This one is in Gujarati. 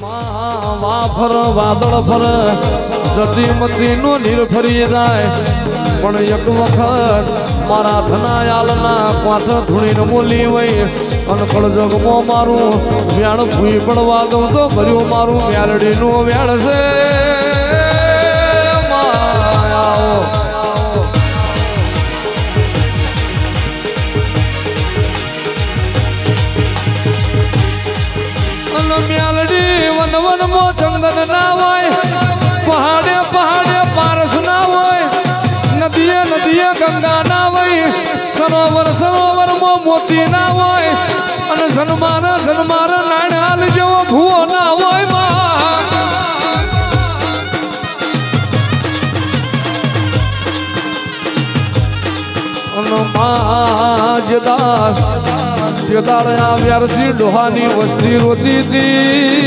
વાફર વાદળ ફર જતી મતી નો નીર ફરી જાય પણ એક વખત મારા ધનાયાલના પાઠ ધૂણીને બોલી હોય અને કળજગમાં મારું વ્યાણ ભૂઈ પડવા દઉં તો ભર્યું મારું વ્યાલડીનું વ્યાળ છે મ્યાલડી વન વન મો ચંદન ના હોય પહાડે પહાડે પારસ ના હોય નદીએ નદીએ ગંગા ના હોય સરોવર સરોવર મો મોતી ના હોય અને જન્માર જન્માર નાણાલ જેવો ભૂવો ના હોય જેદાર આવ્યા ડોહાની વસ્તી રોતી હતી